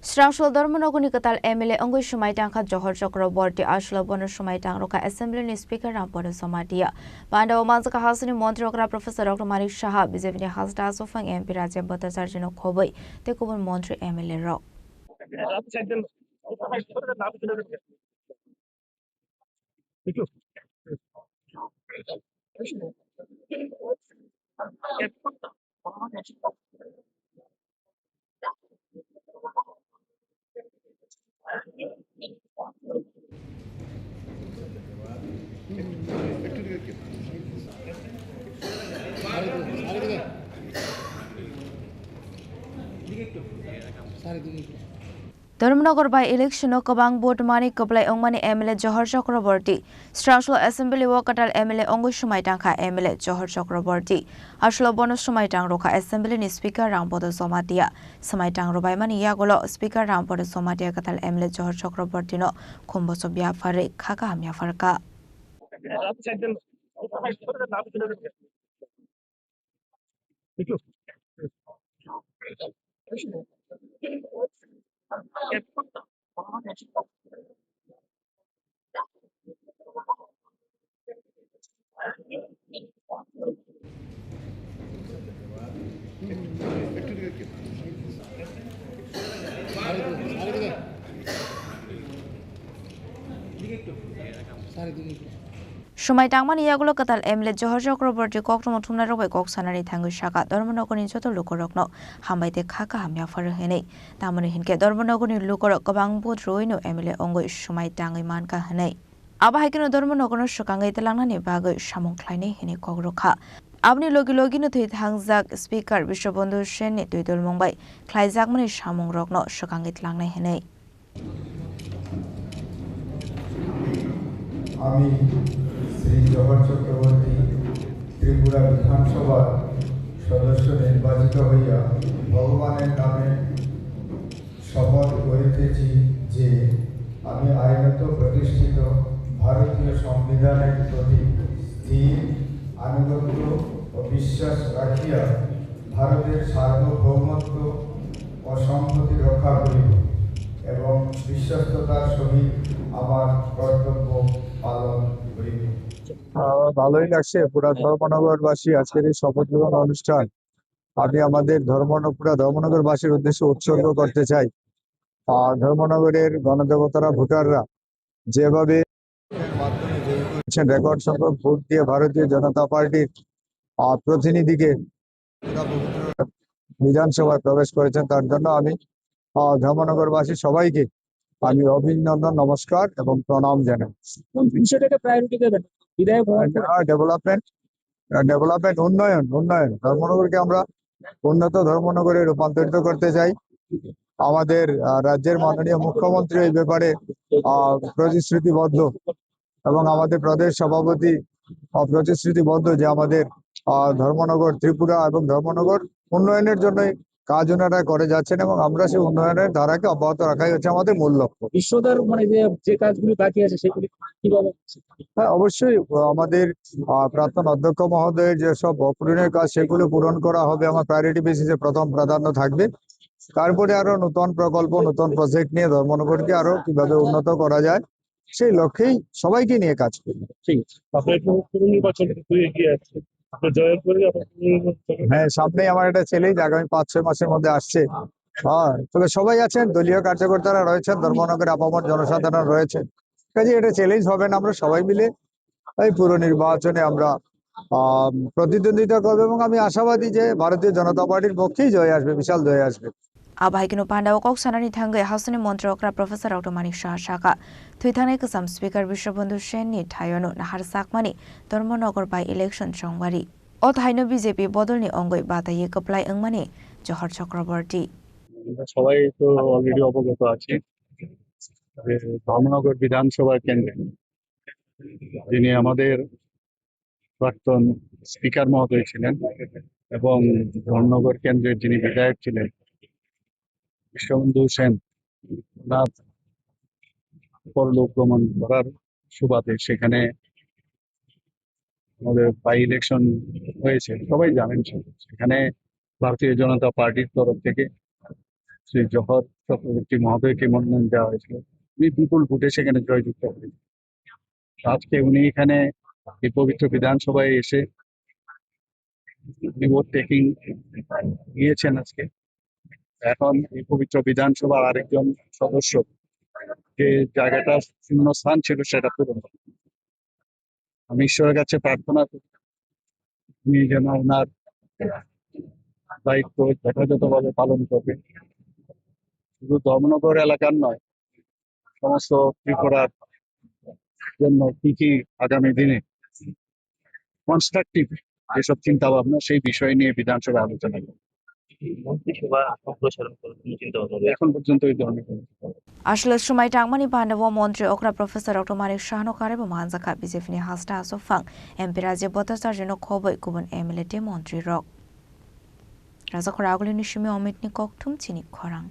Srangshul Dharmanoguni Katal MLA Ongui Shumaitangka Johor Chakraborty Ashla Bonus Shumaitang Roka Assembly Speaker Rampoda Somatia. Banda Omanzaka Hasani Montrokra Professor Dr. Malik Shah Bizevini Hasda Sofang MP Raja Bata Sarjino Koboi Tekubun Montri MLA Rock. Dharmanagar by election of Kabang Board Mani Kaplai Ongmani MLA Johor Chakraborty, Srangshul Assembly Wakatal MLA Ongu Shumaitangka MLA Johor Chakraborty, Ashla Bonus Shumaitang Roka Assembly Speaker Rampoda Somatia, Samaitang Robai Mani Yagolo, Speaker Rampoda Somatia Katal MLA Johor Chakraborty no, Kumbosobia Fare, Kaka Hamya Farka. Shumaitang Mani Yagolo Katal MLA Johor Chakraborty Kokromo Tumnarobe Koksanari Tangu Shaka, Dharmanogoni Joto Lukorokno, Hambaite Kaka Hamya Farahene, Tamani Hinke, Dharmanogoni Lukorok, Kabang Board Ruino, MLA Ongo Shumaitang Manka Hane. Abahikino Dharmanogono Shokangai Telangani Bago Shamon Kleine Hene Kogroka. Abni Logi no Tit Hangzak Speaker Bishobondu Sheni Tuidul Mumbai, Klaizak Mani Shamon Rokno, Shokangai Telangne Hene. আমি শ্রী জহর চক্রবর্তী ত্রিপুরা বিধানসভার সদস্য নির্বাচিত হইয়া ভগবানের নামে শপথ করিতেছি যে আমি আইনত প্রতিষ্ঠিত ভারতীয় সংবিধানের প্রতি স্থির আনুগত্য ও বিশ্বাস রাখিয়া ভারতের সার্বভৌমত্ব ও সংহতি রক্ষা করিব এবং বিশ্বস্ততার সহিত আমার কর্তব্য পালন করিব। ভালোই লাগছে পুরা ধর্মনগরবাসী আজকের এই শপথ গ্রহণ অনুষ্ঠান আমি আমাদের পুরা ধর্মনগরবাসীর উদ্দেশ্যে উৎসর্গ করতে চাই। ধর্মনগরের গণদেবতারা ভোটাররা যেভাবে রেকর্ড সংখ্যক ভোট দিয়ে ভারতীয় জনতা পার্টির প্রতিনিধিকে বিধানসভায় প্রবেশ করেছেন তার জন্য আমি ধর্মনগরবাসী সবাইকে আমি অভিনন্দন নমস্কার এবং প্রণাম জানাই। ডেভেলপমেন্ট উন্নয়ন ধর্মনগরকে আমরা উন্নত ধর্মনগরে রূপান্তরিত করতে চাই। আমাদের রাজ্যের মাননীয় মুখ্যমন্ত্রী এই ব্যাপারে প্রতিশ্রুতিবদ্ধ এবং আমাদের প্রদেশ সভাপতি প্রতিশ্রুতিবদ্ধ যে আমাদের ধর্মনগর ত্রিপুরা এবং ধর্মনগর উন্নয়নের জন্য কাজ ওনারা করে যাচ্ছেন এবং আমরা সেই উন্নয়নের ধারাকে অব্যাহত রাখাই হচ্ছে আমাদের মূল লক্ষ্য। বিশ্বদার মানে যে কাজগুলি বাকি আছে সেগুলি কিভাবে? হ্যাঁ, অবশ্যই আমাদের প্রাক্তন অধ্যক্ষ মহোদয়ের যেসব অপূরণের কাজ সেগুলো পূরণ করা হবে আমার প্রায়োরিটি বেসিসে প্রথম প্রাধান্য থাকবে। তারপরে আরো নতুন প্রকল্প নতুন প্রজেক্ট নিয়ে ধর্মনগরকে আরো কিভাবে উন্নত করা যায় সেই লক্ষ্যেই সবাইকে নিয়ে কাজ করবে। ঠিক হ্যাঁ, সামনেই আমার একটা চ্যালেঞ্জ আগামী 5-6 মাসের মধ্যে আসছে। তবে সবাই আছেন, দলীয় কার্যকর্তারা রয়েছেন, ধর্মনগরের আপামর জনসাধারণ রয়েছে, কাজে এটা চ্যালেঞ্জ হবে না। আমরা সবাই মিলে এই পুরো নির্বাচনে আমরা প্রতিদ্বন্দ্বিতা করবো এবং আমি আশাবাদী যে ভারতীয় জনতা পার্টির পক্ষেই জয় আসবে, বিশাল জয় আসবে। Abahikino Panda Koksanani Tangai Hasani Montrokra Professor Dr. Malik Shah Shaka, Tuitane Kasam Speaker Bishobondu Sheni Tayono Nahar Sakmani, Dharmanagar by election Chongwari. Othaino BJP Bodolni Ongoi Bataye Kaplai Angmani, Johor Chakraborty. সবাই তো already অবগত আছে যে ধর্মনগর বিধানসভার কেন্দ্রে যিনি আমাদের প্রাক্তন স্পিকার মহোদয় ছিলেন এবং ধর্মনগর কেন্দ্রের যিনি বিধায়ক ছিলেন বিশ্ববন্ধু সেন, ওনার পরলোক গমন করার সুবাদে সেখানে আমাদের বাই ইলেকশন হয়েছে, সবাই জানেন। সেখানে ভারতীয় জনতা পার্টির তরফ থেকে শ্রী জহর চক্রবর্তী মহোদয়কে মনোনয়ন দেওয়া হয়েছিল। উনি বিপুল ভোটে সেখানে জয়যুক্ত হয়েছেন। আজকে উনি এখানে এই পবিত্র বিধানসভায় এসে ভোট টেকিং নিয়েছেন আজকে। এখন এই পবিত্র বিধানসভার আরেকজন সদস্য যে জায়গাটা শূন্য স্থান ছিল সেটা পূরণ হবে। আমি ঈশ্বরের কাছে প্রার্থনা করি উনি যেন ওনার দায়িত্ব যথাযথভাবে পালন করবে, শুধু ধর্মনগর এলাকার নয়, সমস্ত ত্রিপুরার জন্য কি কি আগামী দিনে কনস্ট্রাকটিভ যেসব চিন্তা ভাবনা সেই বিষয় নিয়ে বিধানসভা আলোচনা করবে। মন্ত্রিসভা সম্প্রসারণ করার কোনো চিন্তা ভাবনা রয়েছে? এখন পর্যন্ত এই ধরনের কোনো Ashla Shumai Tangmani Bandawa Montri Okra Professor Dr. Manik Shahno Karebo Manzaka Bizefini Hasta Asofang Empirazi Botasar Jeno Kobo Kuban Emilete Montri Rock Razakora Nishimi Omit Nikok Tum Chini Korang